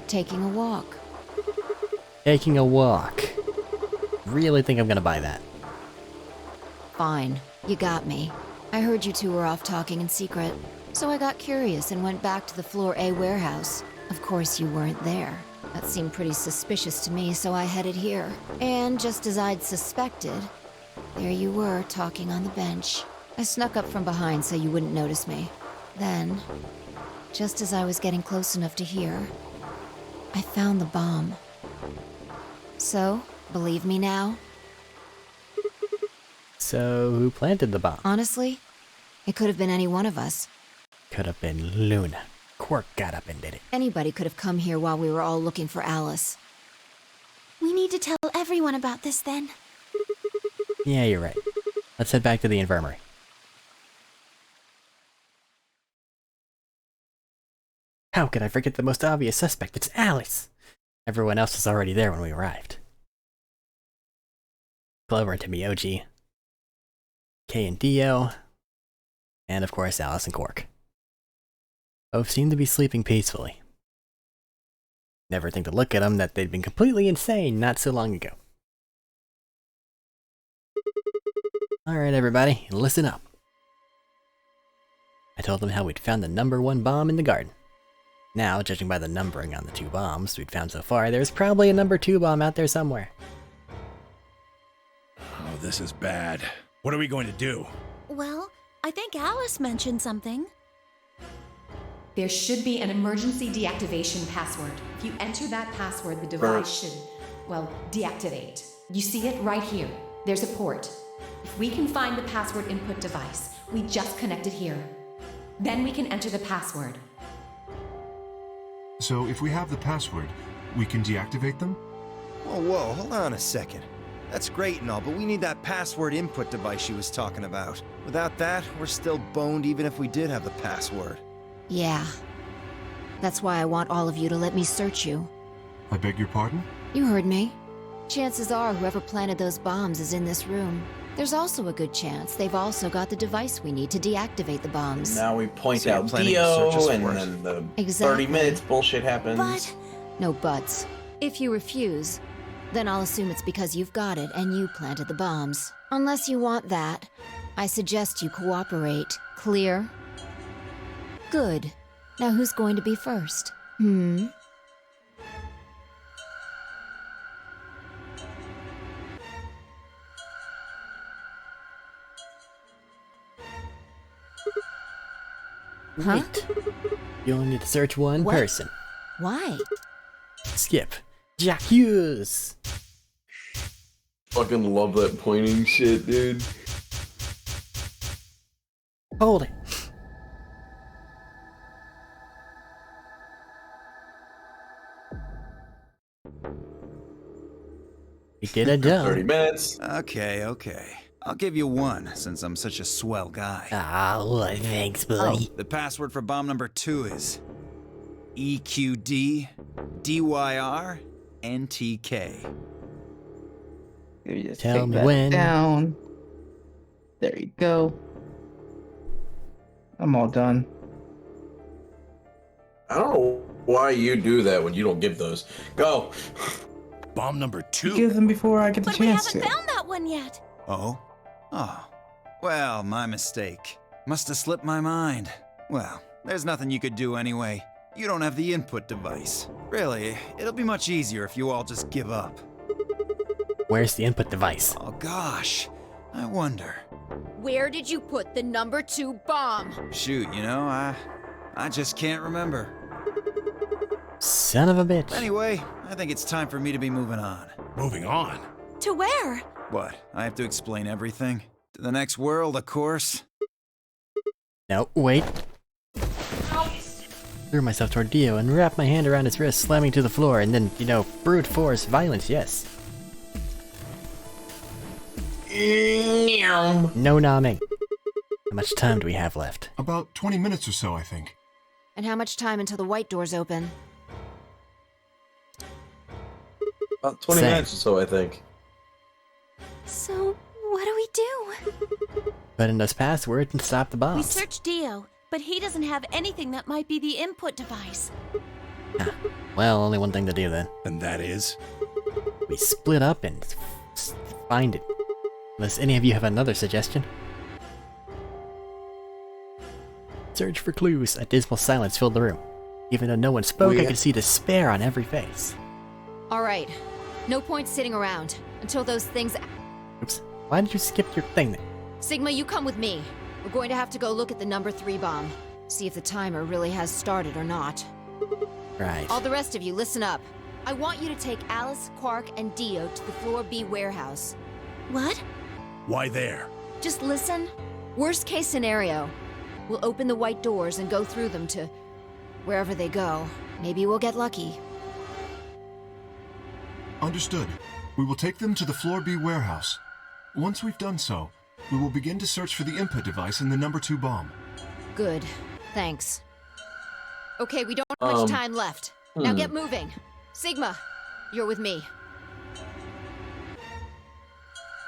taking a walk. Taking a walk. Really think I'm gonna buy that. Fine, you got me. I heard you two were off talking in secret, so I got curious and went back to the Floor A warehouse. Of course you weren't there. That seemed pretty suspicious to me, so I headed here. And just as I'd suspected, there you were, talking on the bench. I snuck up from behind so you wouldn't notice me. Then, just as I was getting close enough to hear, I found the bomb. So, believe me now? So, who planted the bomb? Honestly, it could have been any one of us. Could have been Luna. Quark got up and did it. Anybody could have come here while we were all looking for Alice. We need to tell everyone about this then. Yeah, you're right. Let's head back to the infirmary. How could I forget the most obvious suspect? It's Alice! Everyone else was already there when we arrived. Clover and Timioji, Kay and Dio, and of course Alice and Quark. Both seemed to be sleeping peacefully. Never think to look at them that they'd been completely insane not so long ago. Alright everybody, listen up. I told them how we'd found the number 1 bomb in the garden. Now, judging by the numbering on the 2 bombs we'd found so far, there's probably a number 2 bomb out there somewhere. Oh, this is bad. What are we going to do? Well, I think Alice mentioned something. There should be an emergency deactivation password. If you enter that password, the device should, well, deactivate. You see it right here. There's a port. If we can find the password input device, we just connect it here. Then we can enter the password. So if we have the password, we can deactivate them? Whoa, hold on a second. That's great and all, but we need that password input device she was talking about. Without that, we're still boned even if we did have the password. Yeah. That's why I want all of you to let me search you. I beg your pardon? You heard me. Chances are whoever planted those bombs is in this room. There's also a good chance they've also got the device we need to deactivate the bombs. Now we point So you're out planning to search us Dio, and for it? then the Exactly. 30 minutes bullshit happens. But No buts. If you refuse, then I'll assume it's because you've got it and you planted the bombs. Unless you want that, I suggest you cooperate. Clear? Good. Now who's going to be first? Huh? Wait. You only need to search one What? person. Why? Skip. Jacques! Fucking love that pointing shit, dude. Hold it. We did a 30 job. minutes. Okay, okay. I'll give you one, since I'm such a swell guy. Ah, well, thanks, buddy. The password for bomb number 2 is EQD DYR NTK. You just Tell take me that when. down. There you go. I'm all done. I don't know why you do that when you don't give those. Go. Bomb number 2. Give them before I get the But we chance haven't to. found that one yet. Oh? Oh. Well, my mistake. Must have slipped my mind. Well, there's nothing you could do anyway. You don't have the input device. Really, it'll be much easier if you all just give up. Where's the input device? Oh gosh, I wonder. Where did you put the number 2 bomb? Shoot, you know, I just can't remember. Son of a bitch. Anyway, I think it's time for me to be moving on. Moving on. To where? What, I have to explain everything? To the next world, of course. No, wait. Threw myself toward Dio and wrapped my hand around his wrist, slamming to the floor, and then, you know, brute force violence, yes. No nomming. How much time do we have left? About 20 minutes or so, I think. And how much time until the white doors open? About 20 Same. minutes or so, I think. So, what do we do? Put in those passwords and stop the We bombs. searched Dio, but he doesn't have anything that might be the input device. Well, only one thing to do then. And that is? We split up and find it. Unless any of you have another suggestion. Search for clues. A dismal silence filled the room. Even though no one spoke, I could see despair on every face. All right. No point sitting around until those things... Oops. Why did you skip your thing then? Sigma, you come with me. We're going to have to go look at the number 3 bomb. See if the timer really has started or not. Right. All the rest of you, listen up. I want you to take Alice, Quark, and Dio to the Floor B warehouse. What? Why there? Just listen. Worst case scenario. We'll open the white doors and go through them to... wherever they go. Maybe we'll get lucky. Understood. We will take them to the Floor B warehouse. Once we've done so, we will begin to search for the input device in the number 2 bomb. Good. Thanks. Okay, we don't have much time left. Now get moving. Sigma, you're with me.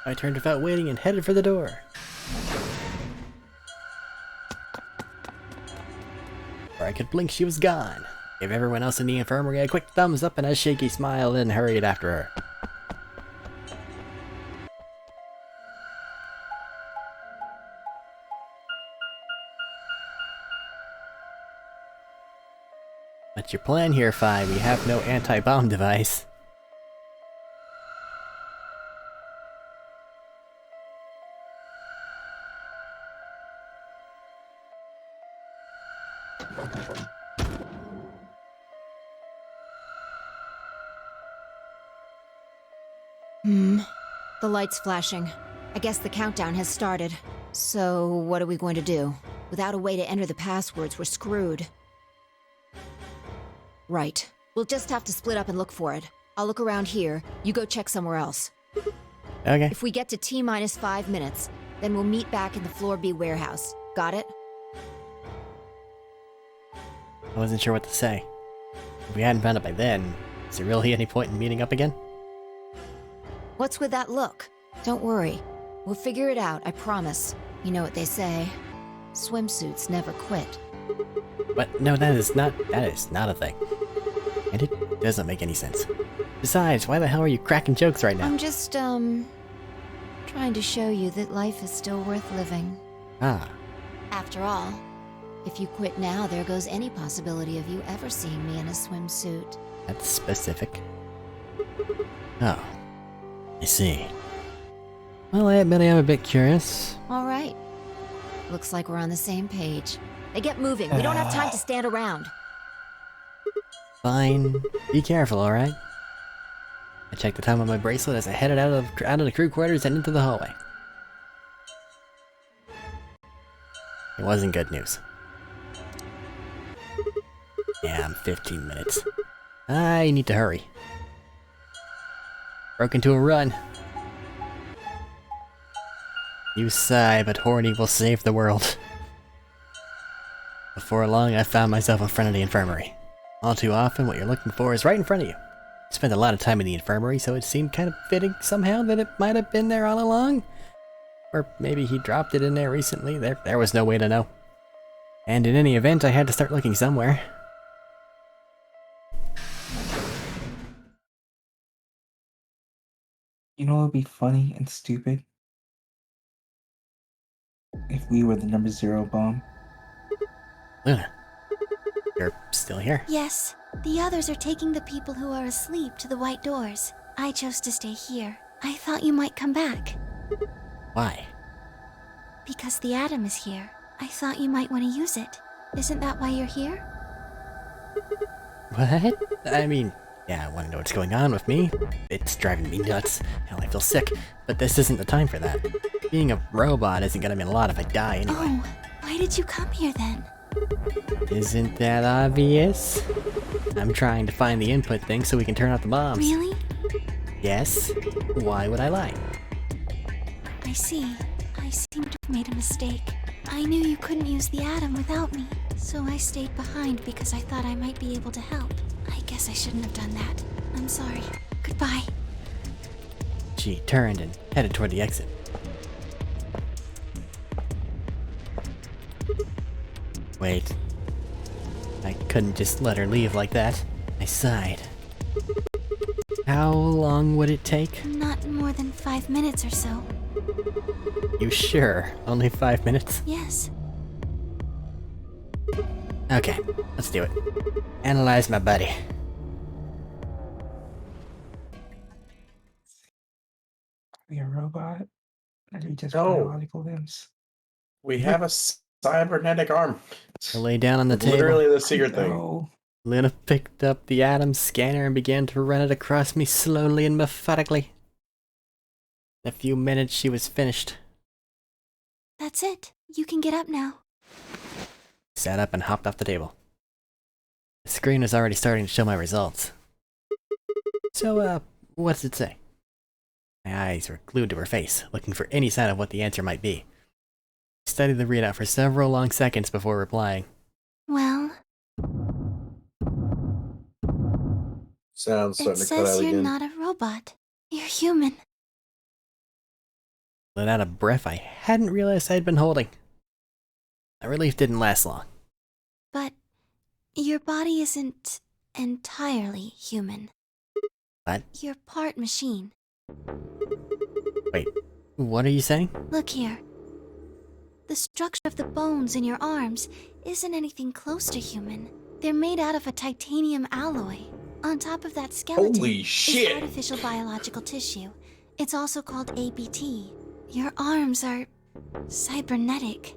I turned without waiting and headed for the door. Before I could blink, she was gone. Gave everyone else in the infirmary a quick thumbs up and a shaky smile, and hurried after her. What's your plan here, Phi? We have no anti-bomb device. The light's flashing. I guess the countdown has started. So, what are we going to do? Without a way to enter the passwords, we're screwed. Right. We'll just have to split up and look for it. I'll look around here, you go check somewhere else. Okay. If we get to T-minus 5 minutes, then we'll meet back in the Floor B warehouse. Got it? I wasn't sure what to say. If we hadn't found it by then, is there really any point in meeting up again? What's with that look? Don't worry. We'll figure it out, I promise. You know what they say. Swimsuits never quit. But no, that is not a thing. And it doesn't make any sense. Besides, why the hell are you cracking jokes right now? I'm just, trying to show you that life is still worth living. Ah, After all, if you quit now, there goes any possibility of you ever seeing me in a swimsuit. that's specific. Oh, I see. Well, I admit I am a bit curious. All right. Looks like we're on the same page. Now get moving. We don't have time to stand around. Fine. Be careful, alright? I checked the time on my bracelet as I headed out of the crew quarters and into the hallway. It wasn't good news. Yeah, I'm 15 minutes. I need to hurry. Broke into a run. You sigh, but horny will save the world. Before long, I found myself in front of the infirmary. All too often, what you're looking for is right in front of you. I spent a lot of time in the infirmary, so it seemed kind of fitting somehow that it might have been there all along. Or maybe he dropped it in there recently. There was no way to know. And in any event, I had to start looking somewhere. You know what would be funny and stupid? If we were the number 0 bomb. Luna, you're still here? Yes, the others are taking the people who are asleep to the white doors. I chose to stay here. I thought you might come back. Why? Because the atom is here. I thought you might want to use it. Isn't that why you're here? What? I mean, yeah, I want to know what's going on with me. It's driving me nuts. Hell, I feel sick. But this isn't the time for that. Being a robot isn't gonna mean a lot if I die anyway. Oh, why did you come here then? Isn't that obvious? I'm trying to find the input thing so we can turn off the bombs. Really? Yes. Why would I lie? I see. I seem to have made a mistake. I knew you couldn't use the atom without me, so I stayed behind because I thought I might be able to help. I guess I shouldn't have done that. I'm sorry. Goodbye. She turned and headed toward the exit. Wait. I couldn't just let her leave like that. I sighed. How long would it take? Not more than 5 minutes or so. You sure? Only 5 minutes? Yes. Okay, let's do it. Analyze my buddy. Are we a robot? Or do we just No. biological limbs? We have a cybernetic arm. I lay down on the table. Literally the secret thing. No. Luna picked up the atom scanner and began to run it across me slowly and methodically. In a few minutes, she was finished. That's it. You can get up now. Sat up and hopped off the table. The screen was already starting to show my results. So, what does it say? My eyes were glued to her face, looking for any sign of what the answer might be. I studied the readout for several long seconds before replying. Well, Sounds it starting to cut says out you're again. not a robot. You're human. Let out a breath I hadn't realized I'd been holding. The relief didn't last long. But your body isn't entirely human. What? You're part machine. Wait, what are you saying? Look here. The structure of the bones in your arms isn't anything close to human. They're made out of a titanium alloy. On top of that skeleton Holy shit! is artificial biological tissue. It's also called ABT. Your arms are cybernetic.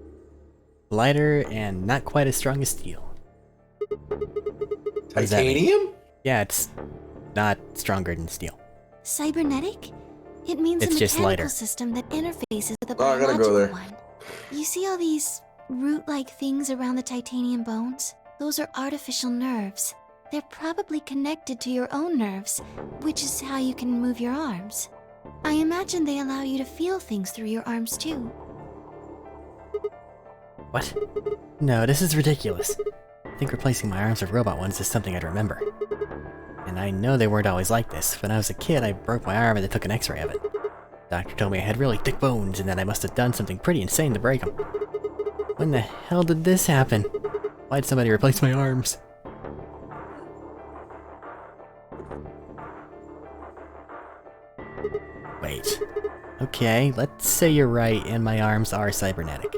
Lighter and not quite as strong as steel. What does that mean? Titanium? Yeah, it's not stronger than steel. Cybernetic? It means It's a just mechanical lighter. system that interfaces with a Oh, I gotta biological go there. one. You see all these root-like things around the titanium bones? Those are artificial nerves. They're probably connected to your own nerves, which is how you can move your arms. I imagine they allow you to feel things through your arms too. What? No, this is ridiculous. I think replacing my arms with robot ones is something I'd remember. And I know they weren't always like this. When I was a kid, I broke my arm and they took an x-ray of it. Doctor told me I had really thick bones and that I must have done something pretty insane to break them. When the hell did this happen? Why'd somebody replace my arms? Wait. Okay, let's say you're right and my arms are cybernetic.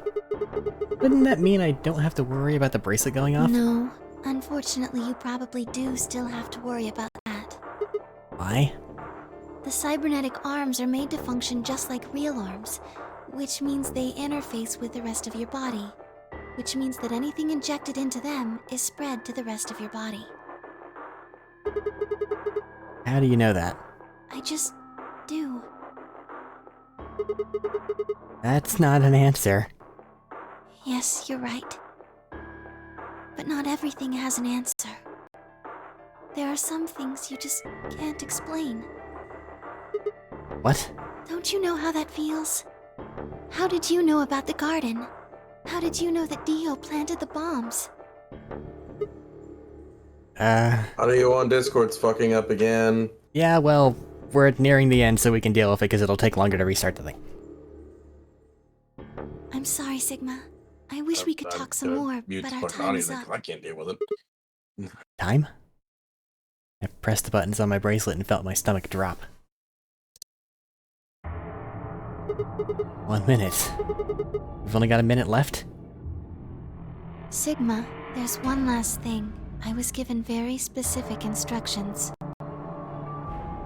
Wouldn't that mean I don't have to worry about the bracelet going off? No, unfortunately you probably do still have to worry about that. Why? The cybernetic arms are made to function just like real arms, which means they interface with the rest of your body. which means that anything injected into them is spread to the rest of your body. How do you know that? I just do. That's not an answer. Yes, you're right. But not everything has an answer. There are some things you just can't explain. What? Don't you know how that feels? How did you know about the garden? How did you know that Dio planted the bombs? Audio on Discord's fucking up again. Yeah, well, we're nearing the end so we can deal with it because it'll take longer to restart the thing. I'm sorry, Sigma. I wish we could talk some more, but our time is up. I can't deal with it. Time? I pressed the buttons on my bracelet and felt my stomach drop. 1 minute. We've only got a minute left? Sigma, there's one last thing. I was given very specific instructions.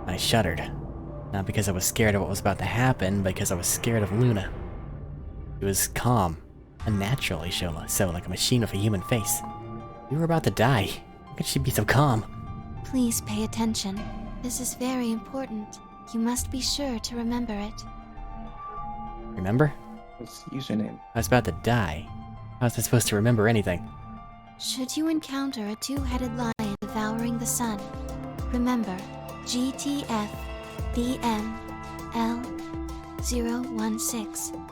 I shuddered. Not because I was scared of what was about to happen, but because I was scared of Luna. She was calm, unnaturally so like a machine with a human face. We were about to die. How could she be so calm? Please pay attention. This is very important. You must be sure to remember it. Remember? What's the username? I was about to die. How was I supposed to remember anything? Should you encounter a two-headed lion devouring the sun, remember GTF BML 016.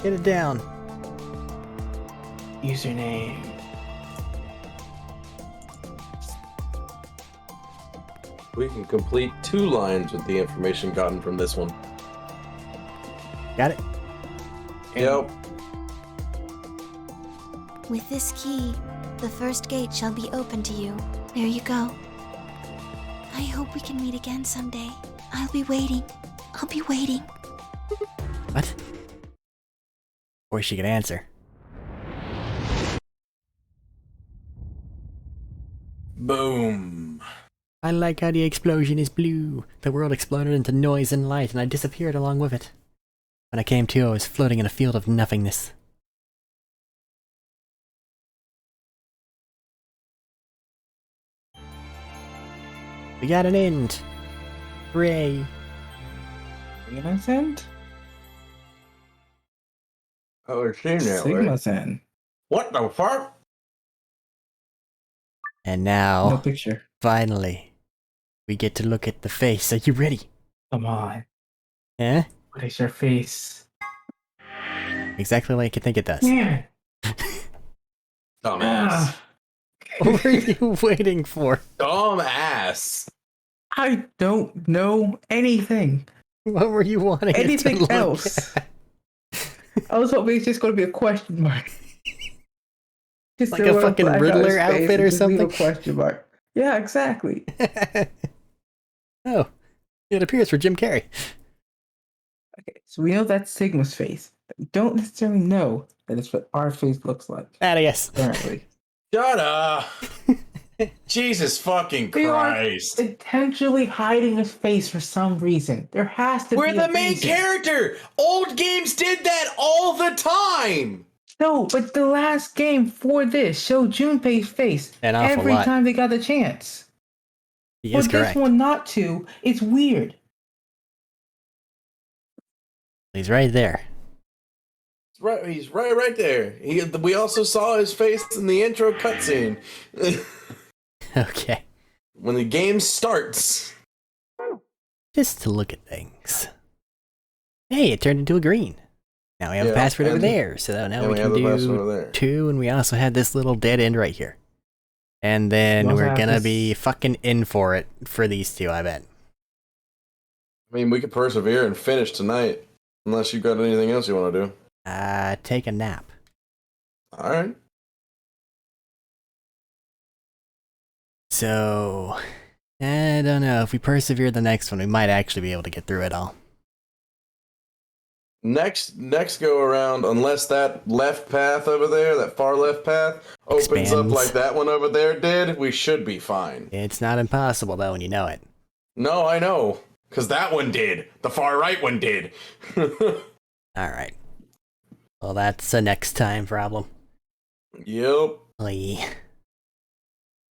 Get it down. Username. We can complete 2 lines with the information gotten from this one. Got it? Yep. With this key, the first gate shall be open to you. There you go. I hope we can meet again someday. I'll be waiting. I'll be waiting. What? Before she could answer. Boom. I like how the explosion is blue. The world exploded into noise and light, and I disappeared along with it. When I came to, I was floating in a field of nothingness. We got an end! Hooray! Innocent? Oh, we're seeing that, Sigma's in. What the fuck? And now, No picture. finally, we get to look at the face. Are you ready? Come on. Eh? What is your face? Exactly like you think it does. Yeah. Dumbass. What were you waiting for? Dumbass. I don't know anything. What were you wanting Anything it to look else? at? I was hoping it's just going to be a question mark. Just Like a fucking Riddler outfit or something? A question mark. Yeah, exactly. Oh, it appears for Jim Carrey. Okay, so we know that's Sigma's face. But we don't necessarily know that it's what our face looks like. Yes. Apparently. Shut up. Jesus fucking They are Christ. intentionally hiding his face for some reason. There has to We're be a the main reason. character. Old games did that all the time. No, but the last game for this showed Junpei's face An awful every lot. time they got the chance. He For is correct. this one not to, it's weird. He's right there. He's right there. We also saw his face in the intro cutscene. Okay. When the game starts. Just to look at things. Hey, it turned into a green. Now we have a password over there, so now we can do 2, and we also had this little dead end right here. And then we're gonna be fucking in for it for these 2, I bet. I mean, we could persevere and finish tonight. Unless you've got anything else you want to do. Take a nap. Alright. So, I don't know. If we persevere the next one, we might actually be able to get through it all. Next go around, unless that left path over there, that far left path, opens up like that one over there did, we should be fine. It's not impossible, though, when you know it. No, I know. Because that one did. The far right one did. Alright. Well, that's a next time problem. Yep. Oy.